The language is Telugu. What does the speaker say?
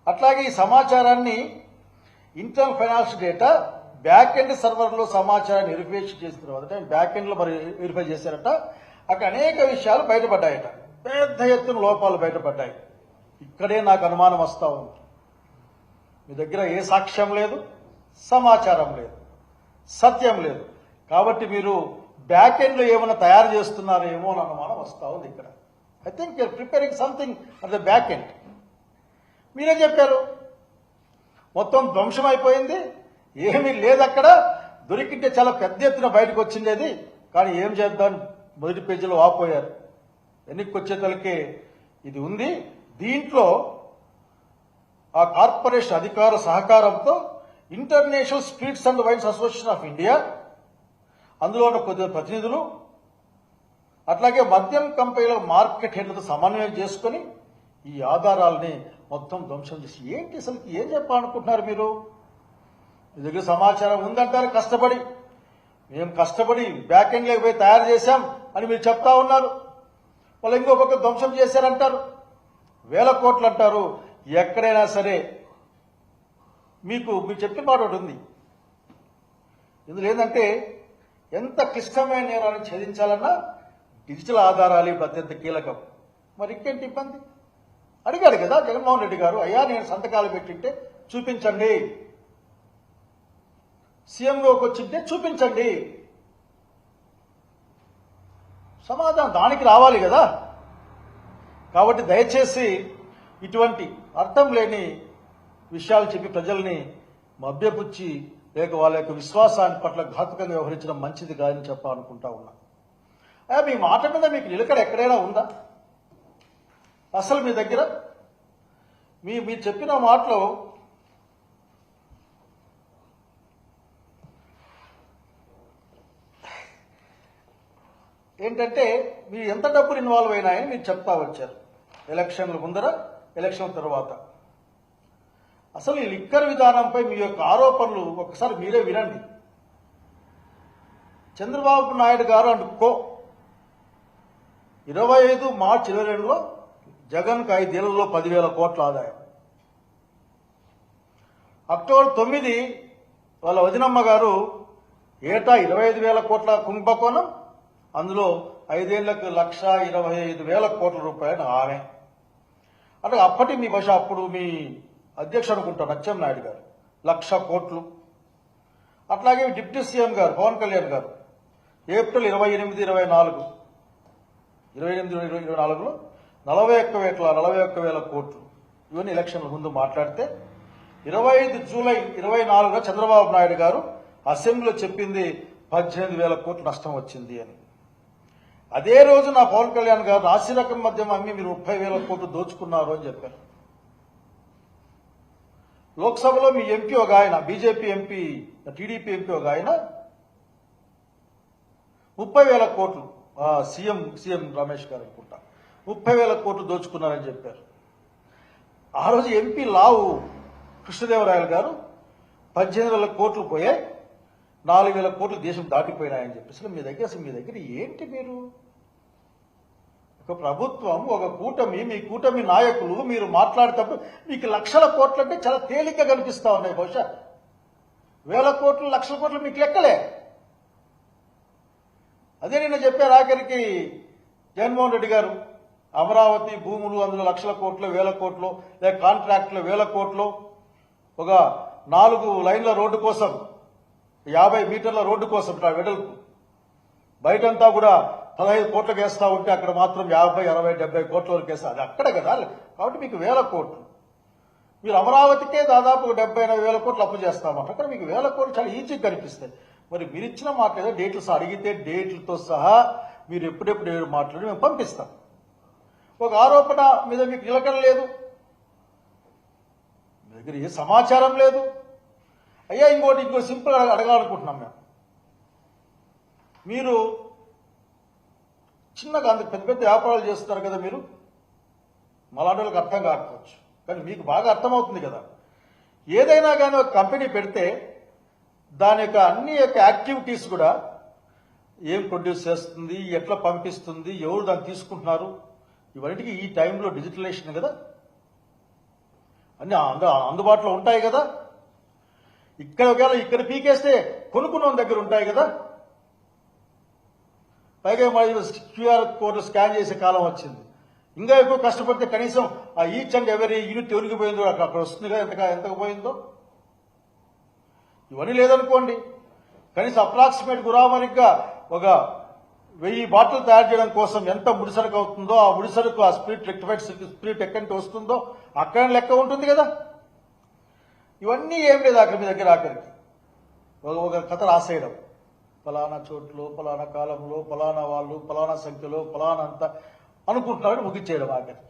అట్లాగే ఈ సమాచారాన్ని internal financial data back end సర్వర్లో సమాచారాన్ని వెరిఫై చేసిన తర్వాత బ్యాక్ ఎండ్లో మరి వెరిఫై చేశారట. అక్కడ అనేక విషయాలు బయటపడ్డాయట. పెద్ద ఎత్తున లోపాలు బయటపడ్డాయి. ఇక్కడే నాకు అనుమానం వస్తా ఉంది. మీ దగ్గర ఏ సాక్ష్యం లేదు, సమాచారం లేదు, సత్యం లేదు. కాబట్టి మీరు బ్యాక్ ఎండ్లో ఏమైనా తయారు చేస్తున్నారేమో అని అనుమానం వస్తా ఉంది. ఇక్కడ I think you're preparing something at the back end. మీరే చెప్పారు మొత్తం ధ్వంసం అయిపోయింది, ఏమీ లేదు అక్కడ, దొరికింటే చాలా పెద్ద ఎత్తున బయటకు వచ్చింది అది. కానీ ఏం చేద్దాం మొదటి పేజీలో ఆపోయారు. వెనక్కి వచ్చేతలకే ఇది ఉంది. దీంట్లో ఆ కార్పొరేషన్ అధికార సహకారంతో international spirits and wines association of India, అందులో ఉన్న కొద్ది ప్రతినిధులు, అట్లాగే మద్యం కంపెనీల మార్కెట్ హెడ్లతో సమన్వయం చేసుకుని ఈ ఆధారాలని మొత్తం ధ్వంసం చేసి ఏంటి అసలు ఏం చెప్పాలనుకుంటున్నారు మీరు? మీ దగ్గర సమాచారం ఉందంటారు కష్టపడి, మేము కష్టపడి బ్యాక్ ఎండ్ లేకపోయి తయారు చేశాం అని మీరు చెప్తా ఉన్నారు. వాళ్ళు ఇంకో పక్క ధ్వంసం చేశారంటారు, వేల కోట్లు అంటారు. ఎక్కడైనా సరే మీరు చెప్పిన మాట ఒకటి ఉంది. ఇందులో ఏంటంటే ఎంత క్లిష్టమైన నేరాన్ని ఛేదించాలన్నా డిజిటల్ ఆధారాలు ఇప్పుడు అత్యంత కీలకం. మరి ఇంకేంటి ఇబ్బంది? అడిగాడు కదా జగన్మోహన్ రెడ్డి గారు, అయ్యా నేను సంతకాలు పెట్టింటే చూపించండి, సీఎంలోకి వచ్చింటే చూపించండి. సమాధానం దానికి రావాలి కదా. కాబట్టి దయచేసి ఇటువంటి అర్థం లేని విషయాలు చెప్పి ప్రజల్ని మభ్యపుచ్చి లేక వాళ్ళ యొక్క విశ్వాసాన్ని పట్ల ఘాతుకంగా వ్యవహరించడం మంచిది కాదని చెప్పాలనుకుంటా ఉన్నా. మీ మాట మీద మీకు నిలకడ ఎక్కడైనా ఉందా? అసలు మీ దగ్గర మీరు చెప్పిన మాటలో ఏంటంటే మీరు ఎంత డబ్బులు ఇన్వాల్వ్ అయినాయని మీరు చెప్తా వచ్చారు. ఎలక్షన్ల ముందర, ఎలక్షన్ తర్వాత. అసలు ఈ లిక్కర్ విధానంపై మీ యొక్క ఆరోపణలు ఒకసారి మీరే వినండి. చంద్రబాబు నాయుడు గారు అండ్ కో 25 మార్చి 22లో జగన్కు 5 ఏళ్లలో 10,000 కోట్ల ఆదాయం. అక్టోబర్ 9 వాళ్ళ వదినమ్మ గారు ఏటా 25,000 కోట్ల కుంభకోణం, అందులో 5 ఏళ్లకు 1,25,000 కోట్ల రూపాయలు ఆమె. అంటే అప్పటి మీ భాష అప్పుడు మీ అధ్యక్షుడు అనుకుంటారు అచ్చెన్నాయుడు గారు 1,00,000 కోట్లు. అట్లాగే డిప్యూటీ సీఎం గారు పవన్ కళ్యాణ్ గారు ఏప్రిల్ 28-24 28-24లో 41,000 కోట్లు. ఇవన్నీ ఎలక్షన్ల ముందు మాట్లాడితే 25 జూలై 24లో చంద్రబాబు నాయుడు గారు అసెంబ్లీలో చెప్పింది 18,000 కోట్లు నష్టం వచ్చింది అని. అదే రోజు నా పవన్ కళ్యాణ్ గారు నాసిరకం మద్యం అమ్మి మీరు 30,000 కోట్లు దోచుకున్నారు అని చెప్పారు. లోక్సభలో మీ ఎంపీ ఒక ఆయన, బీజేపీ ఎంపీ, టీడీపీ ఎంపీ ఒక ఆయన 30,000 కోట్లు, సీఎం రమేష్ గారు అనుకుంటా 30,000 కోట్లు దోచుకున్నారని చెప్పారు. ఆ రోజు ఎంపీ లావు కృష్ణదేవరాయలు గారు 18,000 కోట్లు పోయాయి, 4,000 కోట్లు దేశం దాటిపోయినాయని చెప్పేసి మీ దగ్గర ఏంటి? మీరు ఒక ప్రభుత్వం, ఒక కూటమి, మీ కూటమి నాయకులు మీరు మాట్లాడేటప్పుడు మీకు 1,00,000 కోట్లు అంటే చాలా తేలిగ్గా కనిపిస్తా ఉన్నాయి. బహుశా 1,000 కోట్లు 1,00,000 కోట్లు మీకు లెక్కలే. అదే నిన్న చెప్పారు ఆఖరికి జగన్మోహన్ రెడ్డి గారు, అమరావతి భూములు అందులో 1,00,000 కోట్లు, 1,000 కోట్లు, లేక కాంట్రాక్టులు 1,000 కోట్లు, ఒక 4 లైన్ల రోడ్డు కోసం, 50 మీటర్ల రోడ్డు కోసం వెడల్పు, బయటంతా కూడా 15 కోట్లకు వేస్తా ఉంటే అక్కడ మాత్రం 50, 60, 70 కోట్ల వరకు వేస్తారు. అది అక్కడ కదా. కాబట్టి మీకు 1,000 కోట్లు. మీరు అమరావతికే దాదాపు 70-80 కోట్లు అప్పు చేస్తామంట. అక్కడ మీకు 1,000 కోట్లు చాలా ఈజీగా కనిపిస్తాయి. మరి మీరు ఇచ్చిన మాట ఏదో డేట్లు అడిగితే డేట్లతో సహా మీరు ఎప్పుడెప్పుడు మాట్లాడి మేము పంపిస్తాం. ఒక ఆరోపణ మీద మీకు నిలకడ లేదు, మీ దగ్గర ఏ సమాచారం లేదు. అయ్యా ఇంకో సింపుల్ అడగాలనుకుంటున్నాం మేము. మీరు చిన్నగా అంత పెద్ద పెద్ద వ్యాపారాలు చేస్తున్నారు కదా, మీరు మలాంటి వాళ్ళకి అర్థం కాకపోవచ్చు, కానీ మీకు బాగా అర్థమవుతుంది కదా. ఏదైనా కానీ ఒక కంపెనీ పెడితే దాని యొక్క అన్ని యొక్క యాక్టివిటీస్ కూడా ఏం ప్రొడ్యూస్ చేస్తుంది, ఎట్లా పంపిస్తుంది, ఎవరు దాన్ని తీసుకుంటున్నారు, ఇవన్నిటికీ ఈ టైంలో డిజిటలైజేషన్ కదా. అన్ని అందుబాటులో ఉంటాయి కదా. ఇక్కడ ఒకవేళ ఇక్కడ పీకేస్తే కొనుక్కున్న దగ్గర ఉంటాయి కదా. పైగా మరి క్యూఆర్ కోడ్ స్కాన్ చేసే కాలం వచ్చింది. ఇంకా ఎక్కువ కష్టపడితే కనీసం ఆ ఈచ్ అండ్ ఎవరీ యూనిట్ ఎవరికి పోయిందో అక్కడ వస్తుంది కదా, ఎంతకు పోయిందో. ఇవన్నీ లేదనుకోండి, కనీసం అప్రాక్సిమేట్ గురామరిగ్గా ఒక 1000 బాటిల్ తయారు చేయడం కోసం ఎంత ముడిసరుకు అవుతుందో, ఆ ముడిసరుకు ఆ స్పిరిట్ రెక్టిఫైడ్ స్పిరిట్ ఎక్కడి వస్తుందో అక్కడ లెక్క ఉంటుంది కదా. ఇవన్నీ ఏం లేదు అక్కడ మీ దగ్గర. ఆఖరికి ఒక కథ రాసేయడం, ఫలానా చోట్లో ఫలానా కాలంలో ఫలానా వాళ్ళు ఫలానా సంఖ్యలో ఫలానా అంత అనుకుంటున్నారని ముగించేయడం ఆఖరికి.